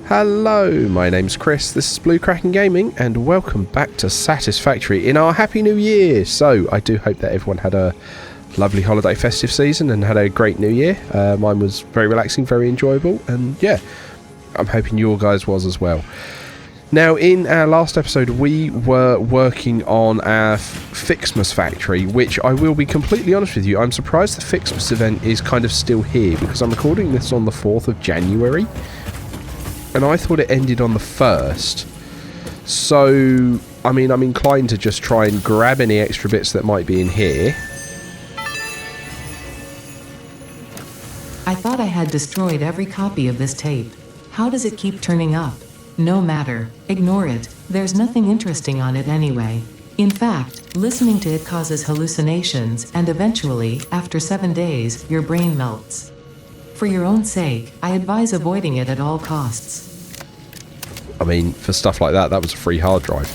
Hello, my name's Chris, this is Blue Kraken Gaming, and welcome back to Satisfactory in our Happy New Year! So, I do hope that everyone had a lovely holiday festive season and had a great New Year. Mine was very relaxing, very enjoyable, and yeah, I'm hoping your guys was as well. Now, in our last episode, we were working on our Ficsmas factory, which I will be completely honest with you, I'm surprised the Ficsmas event is kind of still here, because I'm recording this on the 4th of January. And I thought it ended on the 1st. So, I mean, I'm inclined to just try and grab any extra bits that might be in here. I thought I had destroyed every copy of this tape. How does it keep turning up? No matter. Ignore it. There's nothing interesting on it anyway. In fact, listening to it causes hallucinations, and eventually, after 7 days, your brain melts. For your own sake, I advise avoiding it at all costs. I mean, for stuff like that, that was a free hard drive.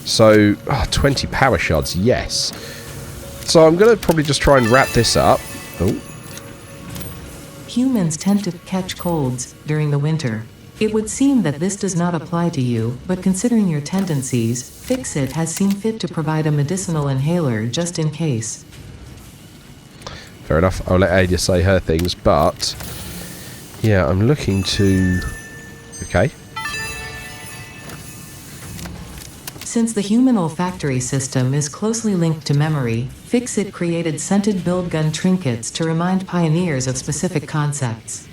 So, 20 power shards, yes. So I'm going to probably just try and wrap this up. Oh. Humans tend to catch colds during the winter. It would seem that this does not apply to you, but considering your tendencies, Fixit has seen fit to provide a medicinal inhaler just in case. Fair enough, I'll let Ada say her things, but yeah, I'm looking to... Okay. Since the human olfactory system is closely linked to memory, Fixit created scented build gun trinkets to remind pioneers of specific concepts.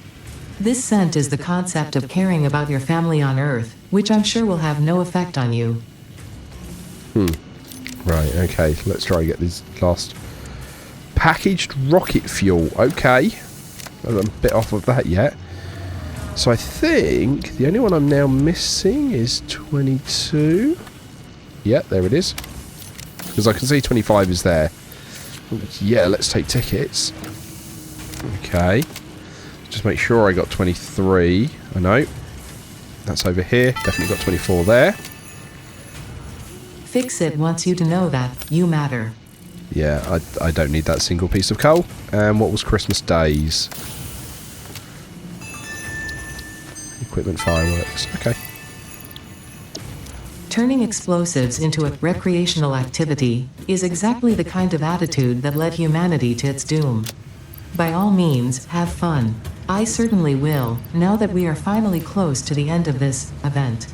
This scent is the concept of caring about your family on Earth, which I'm sure will have no effect on you. Right, okay, let's try and get this last... Packaged rocket fuel, okay. I'm a bit off of that yet. So I think the only one I'm now missing is 22. Yeah, there it is. Because I can see 25 is there. Yeah, let's take tickets. Okay. Just make sure I got 23. I know. That's over here. Definitely got 24 there. Fixit wants you to know that you matter. Yeah, I don't need that single piece of coal. And what was Christmas Days? Equipment, fireworks. Okay. Turning explosives into a recreational activity is exactly the kind of attitude that led humanity to its doom. By all means, have fun. I certainly will, now that we are finally close to the end of this event.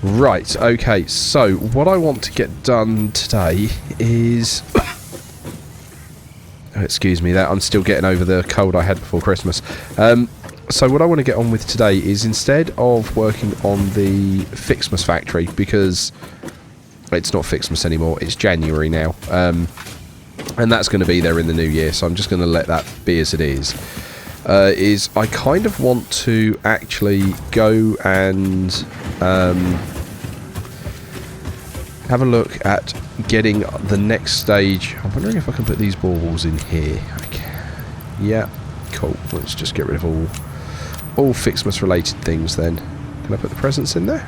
Right, okay, so what I want to get done today is... excuse me, that I'm still getting over the cold I had before Christmas. So what I want to get on with today is, instead of working on the Ficsmas factory, because it's not Ficsmas anymore, it's January now, and that's going to be there in the new year, so I'm just going to let that be as it is I kind of want to actually go and have a look at getting the next stage. I'm wondering if I can put these baubles in here. I can. Yeah, cool. Let's just get rid of all Ficsmas related things then. Can I put the presents in there?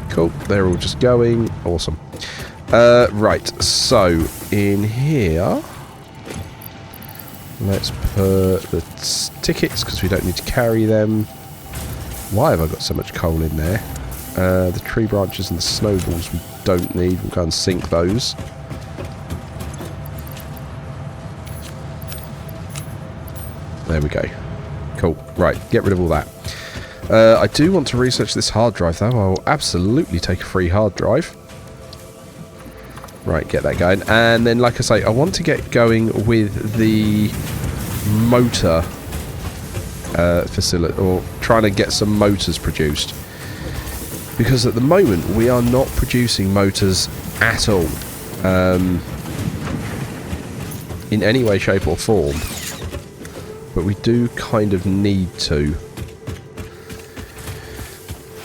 Cool, they're all just going. Awesome. Right, so in here, let's put the tickets, because we don't need to carry them. Why have I got so much coal in there? The tree branches and the snowballs we don't need. We'll go and sink those. There we go. Cool. Right, get rid of all that. I do want to research this hard drive, though. I will absolutely take a free hard drive. Right, get that going. And then, like I say, I want to get going with the motor facility, or trying to get some motors produced. Because at the moment, we are not producing motors at all. In any way, shape or form. But we do kind of need to.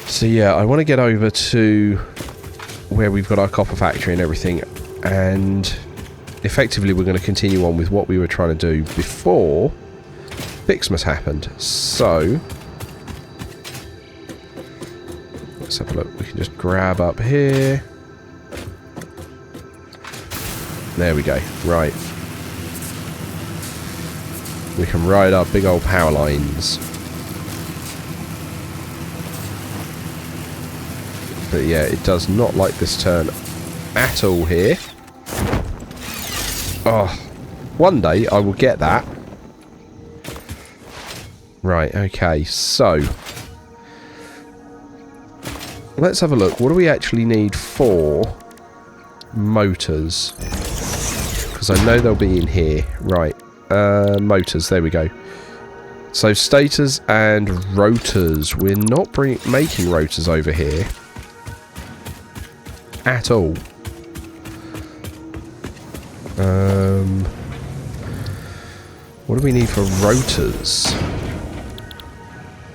So yeah, I want to get over to where we've got our copper factory and everything, and effectively we're going to continue on with what we were trying to do before Ficsmas happened. So let's have a look. We can just grab up here. There we go. Right. we can ride our big old power lines. But yeah, it does not like this turn at all here. Oh, one day I will get that. Right, okay, so let's have a look. What do we actually need for motors? Because I know they'll be in here. Right, motors, there we go. So stators and rotors. We're not making rotors over here at all. What do we need for rotors?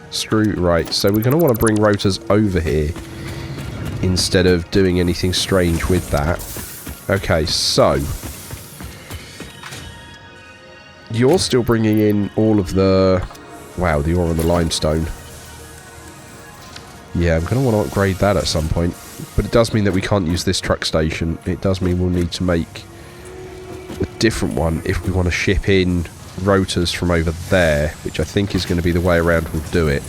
Screw, right, so we're going to want to bring rotors over here instead of doing anything strange with that. Okay, so you're still bringing in all of the... Wow, the ore and the limestone. Yeah, I'm going to want to upgrade that at some point. But it does mean that we can't use this truck station. It does mean we'll need to make a different one if we want to ship in rotors from over there, which I think is going to be the way around we'll do it.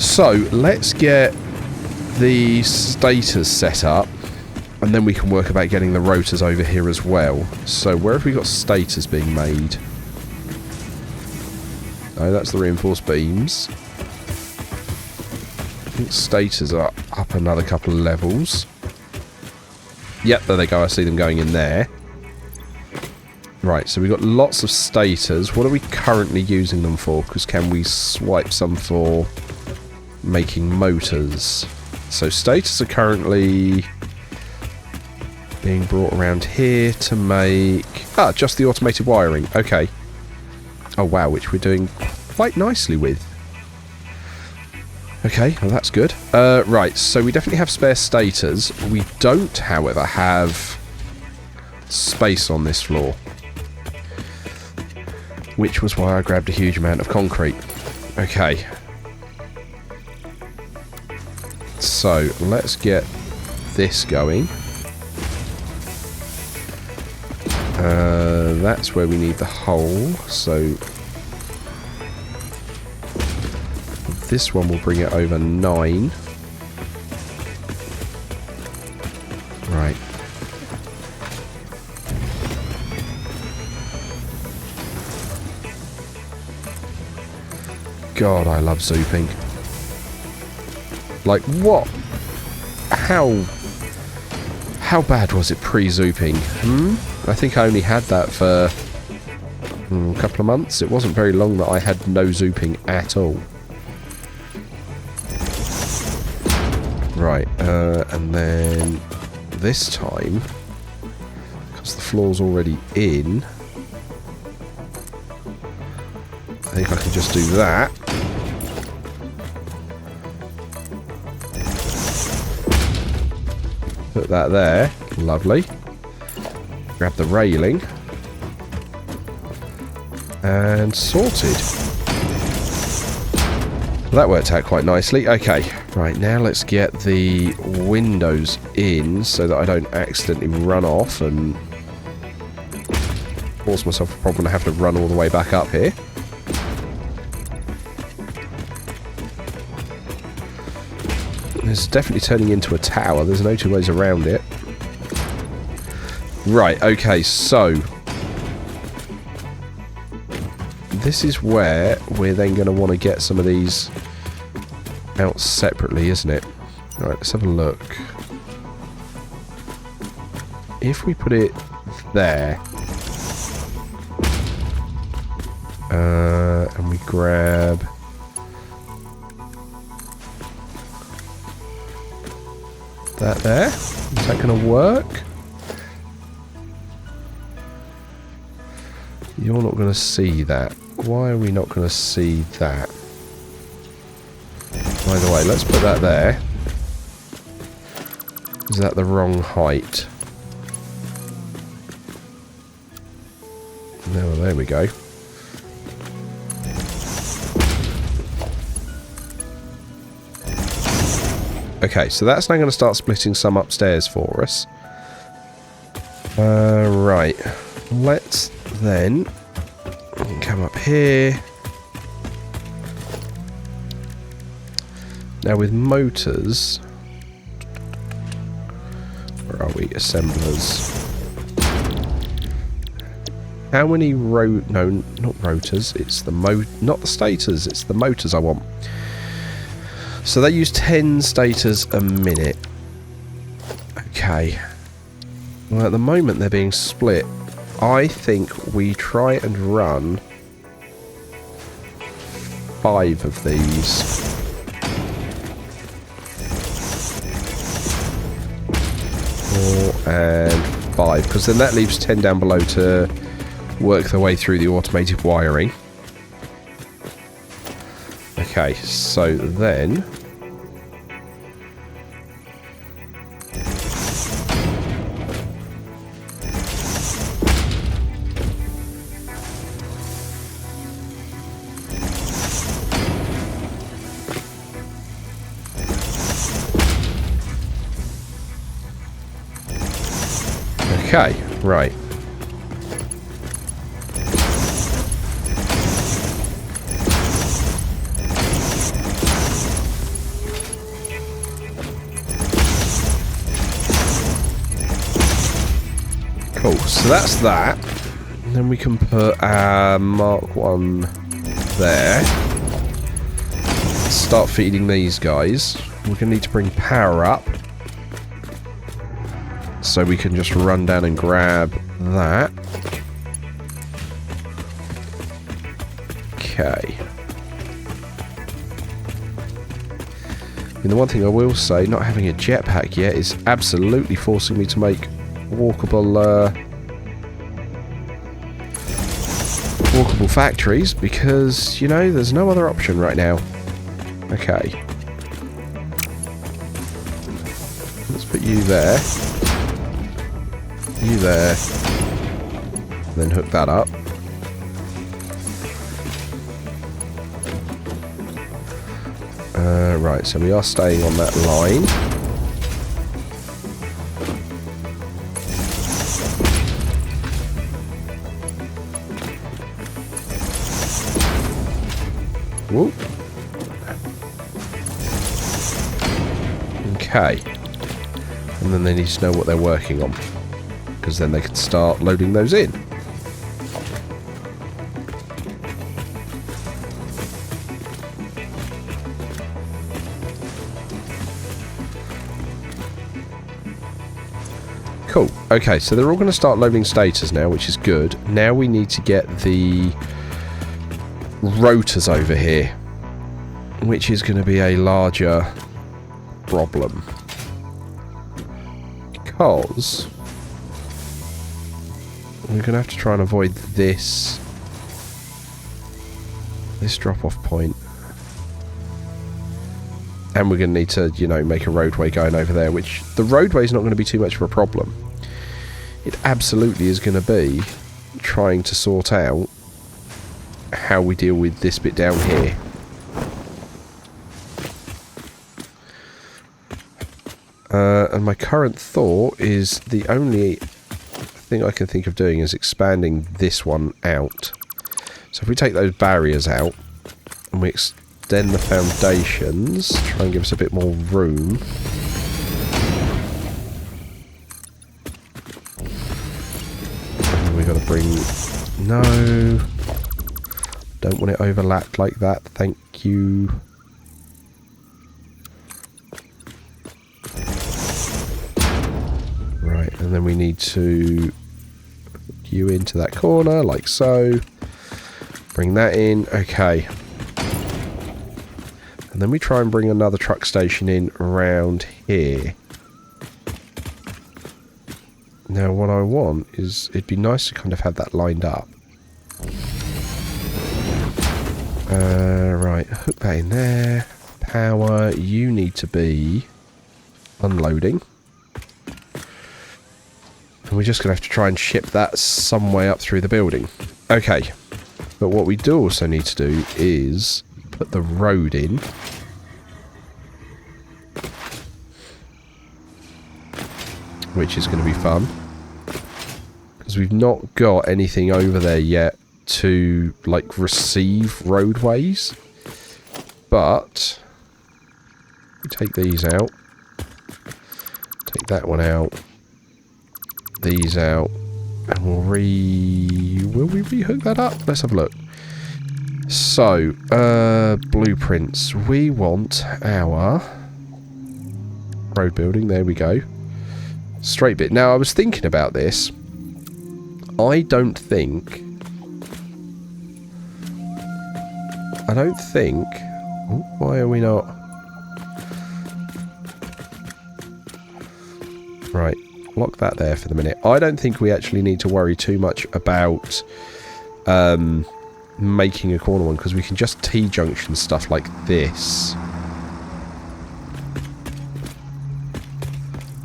So, let's get the stators set up, and then we can work about getting the rotors over here as well. So, where have we got stators being made? Oh, that's the reinforced beams. I think stators are up another couple of levels. Yep, there they go. I see them going in there. Right, so we've got lots of stators. What are we currently using them for? Because can we swipe some for making motors? So stators are currently being brought around here to make... Ah, just the automated wiring. Okay. Oh, wow, which we're doing quite nicely with. Okay, well that's good. Right, so we definitely have spare stators. We don't, however, have space on this floor. Which was why I grabbed a huge amount of concrete. Okay. So, let's get this going. That's where we need the hole, so... This one will bring it over 9. Right. God, I love zooping. Like, what? How bad was it pre-zooping? I think I only had that for a couple of months. It wasn't very long that I had no zooping at all. Right, and then this time, because the floor's already in, I think I can just do that. Put that there. Lovely. Grab the railing. And sorted. Well, that worked out quite nicely. Okay, right, now let's get the windows in so that I don't accidentally run off and cause myself a problem to have to run all the way back up here. It's definitely turning into a tower. There's no two ways around it. Right, okay, so this is where we're then going to want to get some of these out separately, isn't it? Right, let's have a look. If we put it there, and we grab that there, is that going to work? You're not going to see that. Why are we not going to see that? By the way, let's put that there. Is that the wrong height? No, there we go. Okay, so that's now going to start splitting some upstairs for us. Right. Let's then come up here. Now with motors, where are we? Assemblers. How many no, not rotors. It's the not the stators. It's the motors I want. So they use 10 stators a minute. Okay. Well, at the moment they're being split. I think we try and run 5 of these. 4 and 5, because then that leaves 10 down below to work their way through the automated wiring. Okay, so then okay, right. Cool, so that's that. And then we can put our Mark 1 there. Start feeding these guys. We're going to need to bring power up. So we can just run down and grab that. Okay. And the one thing I will say, not having a jetpack yet is absolutely forcing me to make walkable factories, because, you know, there's no other option right now. Okay. Let's put you there. You there. Then hook that up. Right, so we are staying on that line. Whoop. Okay. And then they need to know what they're working on, because then they can start loading those in. Cool. Okay, so they're all going to start loading status now, which is good. Now we need to get the rotors over here, which is going to be a larger problem, because we're going to have to try and avoid this drop-off point. And we're going to need to, you know, make a roadway going over there, which the roadway is not going to be too much of a problem. It absolutely is going to be trying to sort out how we deal with this bit down here. And my current thought is the only thing I can think of doing is expanding this one out. So if we take those barriers out and we extend the foundations, try and give us a bit more room. And we've got to bring... No. Don't want it overlapped like that. Thank you. Right, and then we need to put you into that corner, like so. Bring that in. Okay. And then we try and bring another truck station in around here. Now what I want is, it'd be nice to kind of have that lined up. Right, hook that in there. Power, you need to be unloading. And we're just going to have to try and ship that some way up through the building. Okay, but what we do also need to do is put the road in. Which is going to be fun. Because we've not got anything over there yet to, like, receive roadways. But take these out. Take that one out. These out. And we'll will we rehook that up? Let's have a look. So, blueprints. We want our road building. There we go. Straight bit. Now, I was thinking about this. I don't think... Oh, why are we not... Right. Lock that there for the minute. I don't think we actually need to worry too much about making a corner one, because we can just T-junction stuff like this.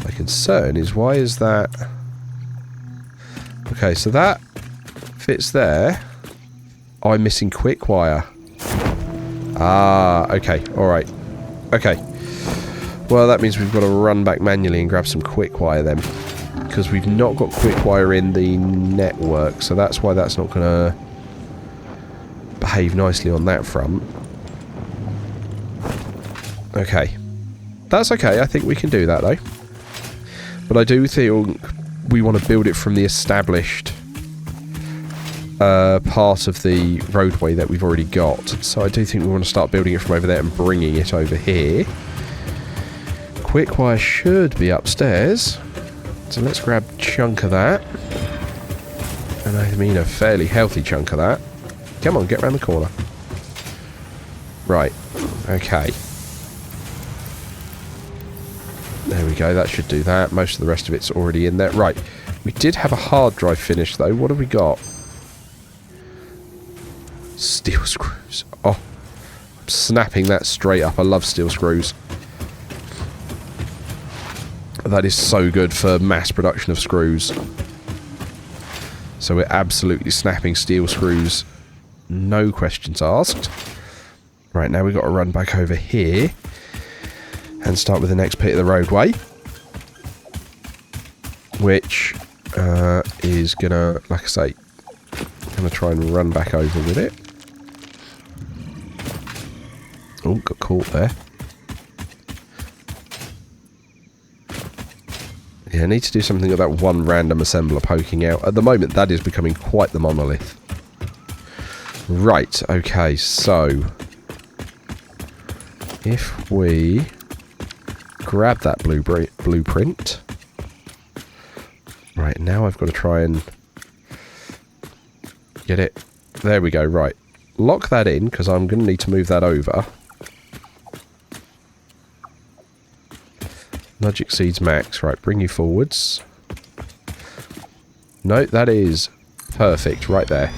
My concern is, why is that... Okay, so that fits there. I'm missing quick wire. Ah, okay, alright. Okay. Well, that means we've got to run back manually and grab some quick wire then. Because we've not got quick wire in the network, so that's why that's not going to behave nicely on that front. Okay. That's okay, I think we can do that though. But I do think we want to build it from the established part of the roadway that we've already got. So I do think we want to start building it from over there and bringing it over here. Quick wire should be upstairs. So let's grab a chunk of that. And I mean a fairly healthy chunk of that. Come on, get around the corner. Right. Okay. There we go, that should do that. Most of the rest of it's already in there. Right. We did have a hard drive finish though. What have we got? Steel screws. Oh. I'm snapping that straight up. I love steel screws. That is so good for mass production of screws. So we're absolutely snapping steel screws. No questions asked. Right, now we've got to run back over here and start with the next bit of the roadway. Which is going to, like I say, going to try and run back over with it. Oh, got caught there. Yeah, I need to do something with that one random assembler poking out. At the moment, that is becoming quite the monolith. Right, okay, so... if we grab that blueprint... Right, now I've got to try and... get it. There we go, right. Lock that in, because I'm going to need to move that over. Nudge exceeds max. Right, bring you forwards. No, that is perfect right there.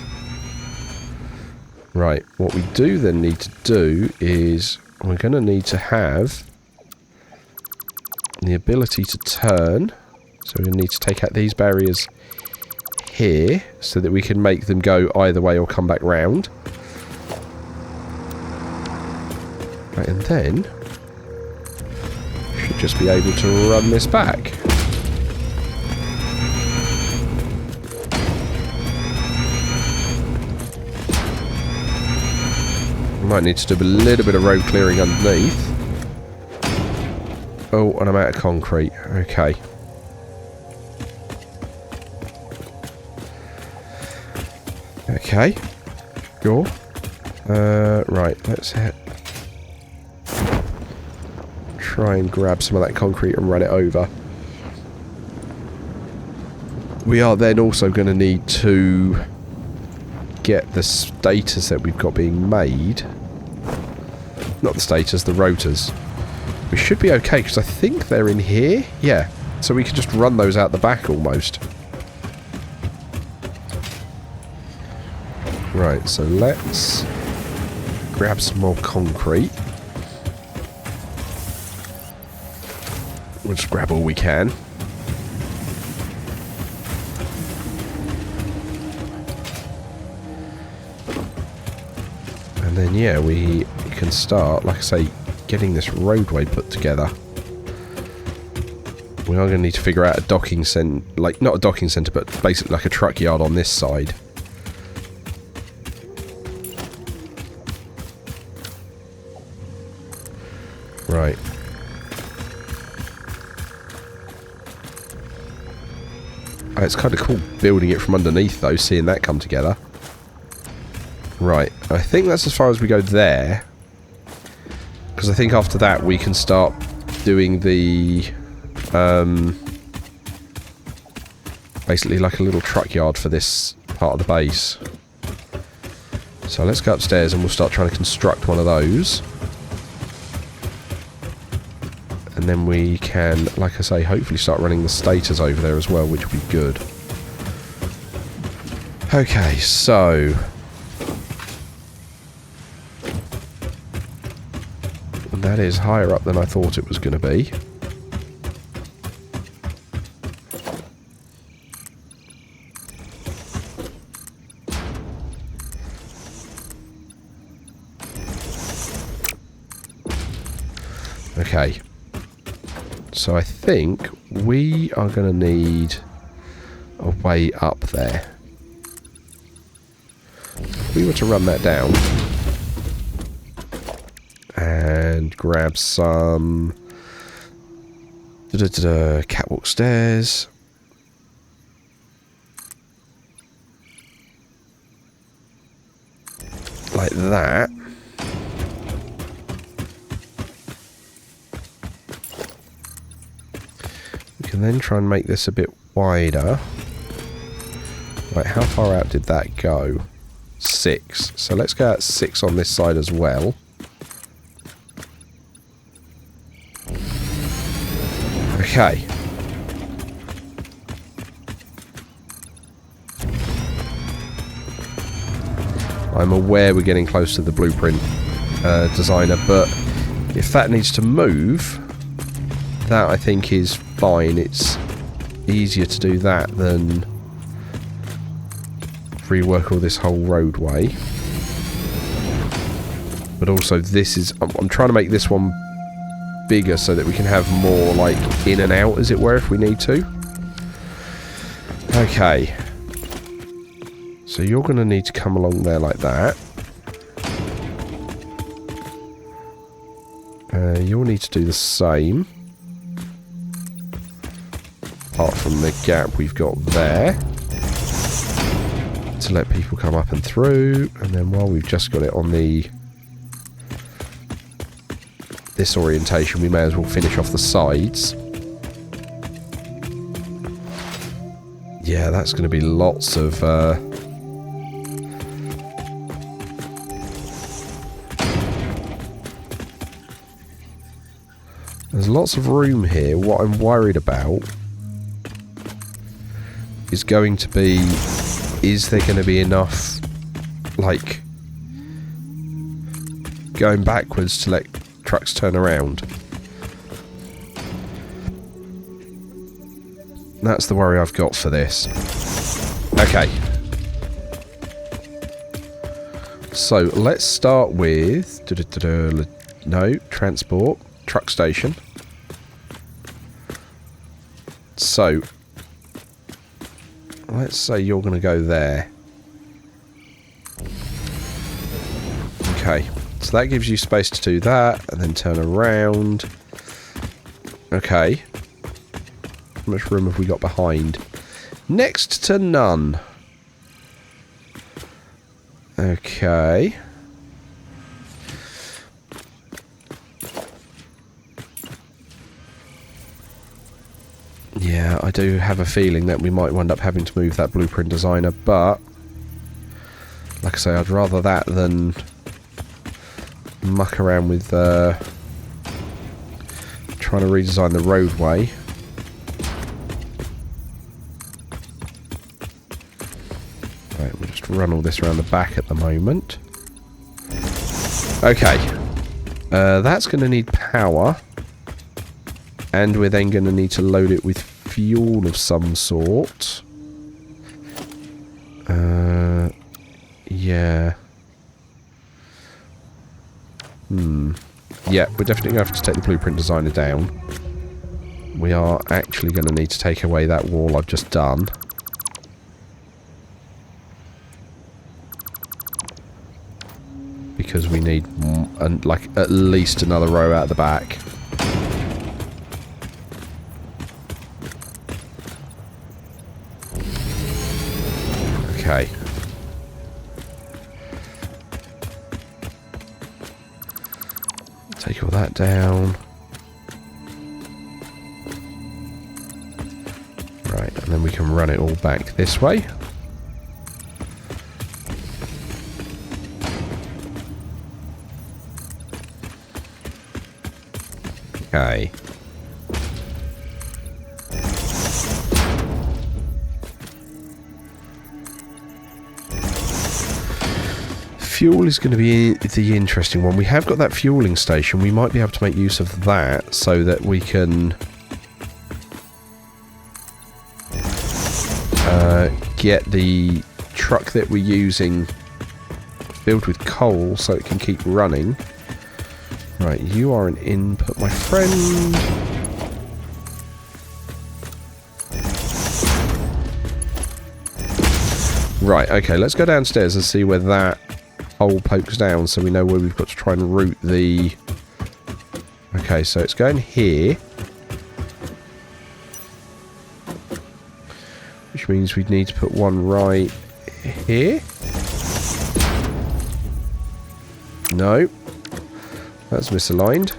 Right, what we do then need to do is we're going to need to have the ability to turn. So we're going to need to take out these barriers here so that we can make them go either way or come back round. Right, and then should just be able to run this back. Might need to do a little bit of road clearing underneath. Oh, and I'm out of concrete. Okay. Okay. Sure. Right, let's try and grab some of that concrete and run it over. We are then also going to need to get the status that we've got being made. Not the status, the rotors. We should be okay because I think they're in here. Yeah, so we can just run those out the back almost. Right, so let's grab some more concrete. We'll just grab all we can. And then, yeah, we can start, like I say, getting this roadway put together. We are going to need to figure out a docking centre, like, not a docking centre, but basically like a truck yard on this side. Right. Oh, it's kind of cool building it from underneath, though, seeing that come together. Right. I think that's as far as we go there. Because I think after that we can start doing the... basically like a little truck yard for this part of the base. So let's go upstairs and we'll start trying to construct one of those. And then we can, like I say, hopefully start running the stators over there as well, which would be good. Okay, so... that is higher up than I thought it was going to be. Okay. So I think we are going to need a way up there. If we were to run that down and grab some catwalk stairs. Like that. We can then try and make this a bit wider. Right, how far out did that go? 6. So let's go at 6 on this side as well. Okay. I'm aware we're getting close to the blueprint designer, but if that needs to move, that I think is fine. It's easier to do that than rework all this whole roadway. But also this is... I'm trying to make this one bigger so that we can have more like in and out, as it were, if we need to. Okay. So you're going to need to come along there like that. You'll need to do the same. Apart from the gap we've got there. To let people come up and through. And then while we've just got it on the... this orientation, we may as well finish off the sides. Yeah, that's going to be lots of... there's lots of room here. What I'm worried about is going to be... is there going to be enough, like, going backwards to let trucks turn around? That's the worry I've got for this. Okay. So, let's start with... no, transport. Truck station. So, let's say you're going to go there. Okay. So that gives you space to do that, and then turn around. Okay. How much room have we got behind? Next to none. Okay. Yeah, I do have a feeling that we might wind up having to move that blueprint designer, but... like I say, I'd rather that than... muck around with trying to redesign the roadway. Right, we'll just run all this around the back at the moment. Okay. That's going to need power. And we're then going to need to load it with fuel of some sort. Yeah. Yeah, we're definitely going to have to take the blueprint designer down. We are actually going to need to take away that wall I've just done. because we need like at least another row out the back. Okay. Take all that down. Right, and then we can run it all back this way. Okay. Fuel is going to be the interesting one. We have got that fueling station. We might be able to make use of that so that we can get the truck that we're using filled with coal so it can keep running. Right, you are an input, my friend. Right, okay, let's go downstairs and see where that hole pokes down so we know where we've got to try and route the... Okay, so it's going here. Which means we'd need to put one right here. No. That's misaligned.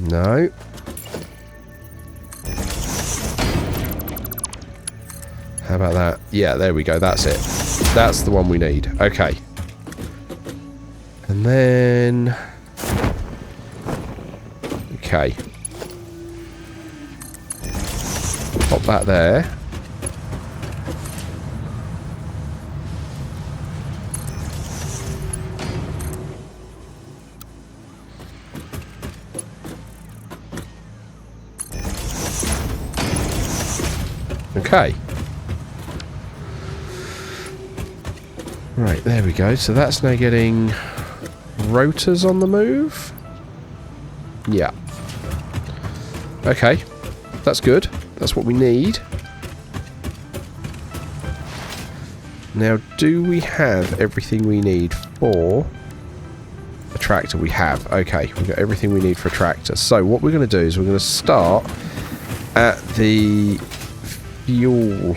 No. How about that? Yeah, there we go. That's it. That's the one we need. Okay. And then... Okay. Pop that there. Okay. Right, there we go. So that's now getting rotors on the move. Yeah. Okay. That's good. That's what we need. Now, do we have everything we need for a tractor? We have. Okay, we've got everything we need for a tractor. So what we're going to do is we're going to start at the fuel.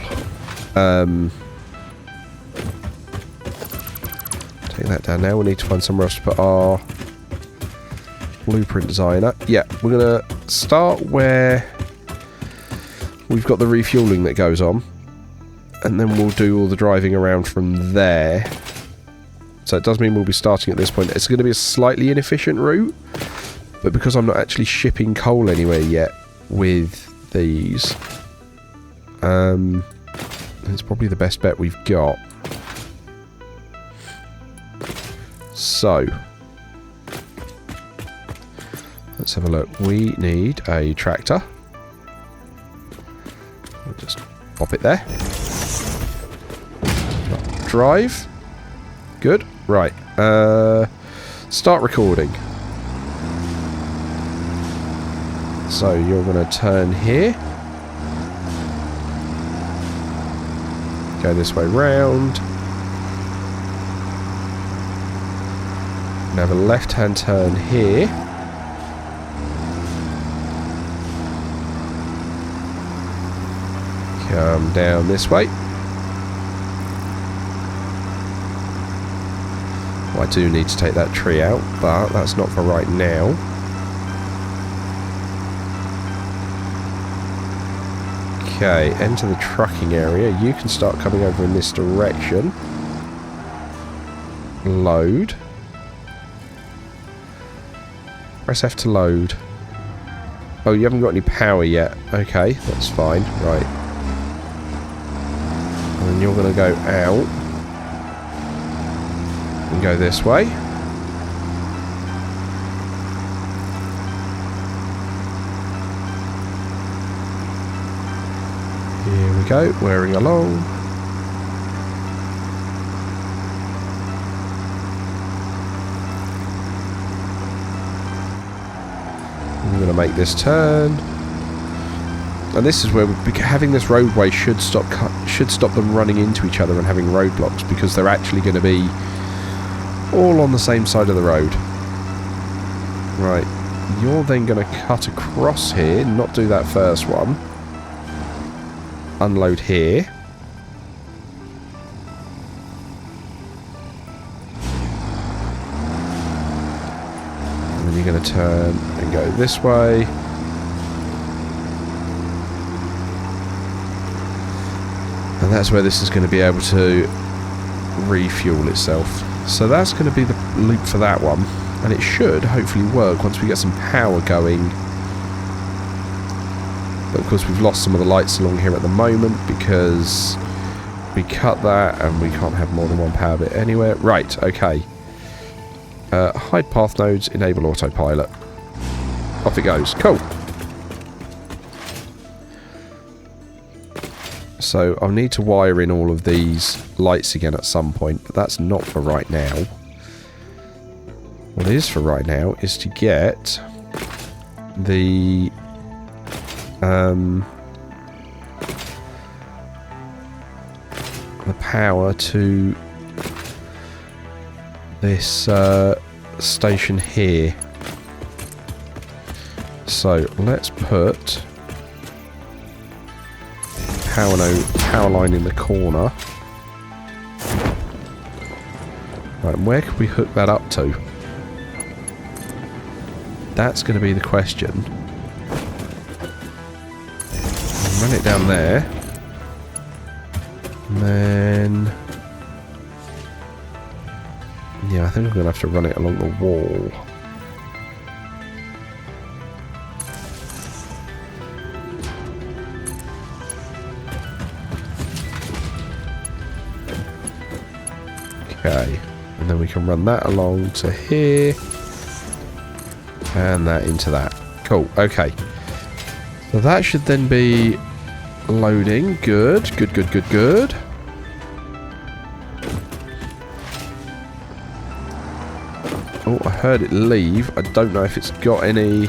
Take that down now. We need to find somewhere else to put our blueprint designer. Yeah, we're going to start where we've got the refueling that goes on, and then we'll do all the driving around from there. So it does mean we'll be starting at this point. It's going to be a slightly inefficient route, but because I'm not actually shipping coal anywhere yet with these, it's probably the best bet we've got. So let's have a look. We need a tractor. We'll just pop it there. Drive. Good. Right. Start recording. So you're going to turn here. Go this way round. And have a left-hand turn here. Come down this way. Well, I do need to take that tree out, but that's not for right now. Okay, enter the trucking area. You can start coming over in this direction. Load. Press F to load. Oh, you haven't got any power yet. Okay, that's fine. Right. And then you're going to go out. And go this way. Here we go, wearing along. I'm going to make this turn. And this is where having this roadway should stop them running into each other and having roadblocks, because they're actually going to be all on the same side of the road. Right, you're then going to cut across here, not do that first one. Unload here. And then you're going to turn and go this way. And that's where this is going to be able to refuel itself. So that's going to be the loop for that one. And it should hopefully work once we get some power going. But of course we've lost some of the lights along here at the moment because we cut that and we can't have more than one power bit anywhere. Right, okay. Hide path nodes, enable autopilot. Off it goes. Cool. So I'll need to wire in all of these lights again at some point, but that's not for right now. What it is for right now is to get the power to this station here. So let's put power line in the corner. Right, and where can we hook that up to? That's going to be the question. Run it down there. And then... yeah, I think I'm going to have to run it along the wall. Okay, and then we can run that along to here, and that into that. Cool, okay. So that should then be loading. Good, good, good, good, good. Oh, I heard it leave. I don't know if it's got any...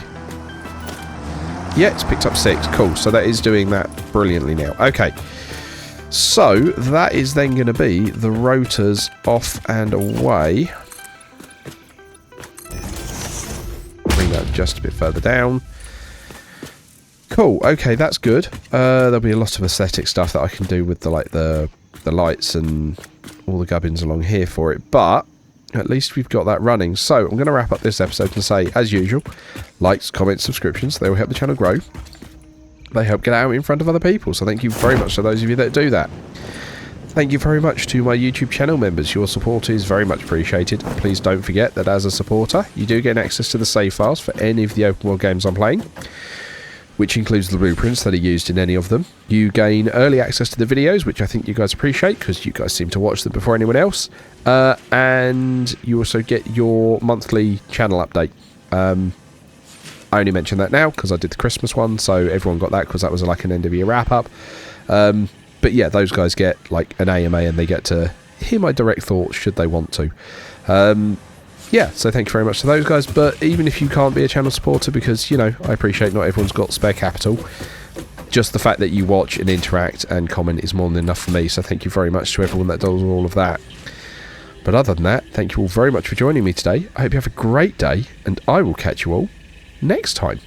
yeah, it's picked up 6. Cool, so that is doing that brilliantly now. Okay. So, that is then going to be the rotors off and away. Bring that just a bit further down. Cool, okay, that's good. There'll be a lot of aesthetic stuff that I can do with the lights and all the gubbins along here for it, but at least we've got that running. So, I'm going to wrap up this episode and say, as usual, likes, comments, subscriptions, they will help the channel grow. They help get out in front of other people, so thank you very much to those of you that do that. Thank you very much to my YouTube channel members. Your support is very much appreciated. Please don't forget that as a supporter, you do get access to the save files for any of the open world games I'm playing, which includes the blueprints that are used in any of them. You gain early access to the videos, which I think you guys appreciate, because you guys seem to watch them before anyone else. And you also get your monthly channel update. I only mention that now because I did the Christmas one, so everyone got that because that was like an end of year wrap up. But yeah, those guys get like an AMA and they get to hear my direct thoughts should they want to. Yeah, so thank you very much to those guys. But even if you can't be a channel supporter, because, you know, I appreciate not everyone's got spare capital, just the fact that you watch and interact and comment is more than enough for me. So thank you very much to everyone that does all of that. But other than that, thank you all very much for joining me today. I hope you have a great day, and I will catch you all next time.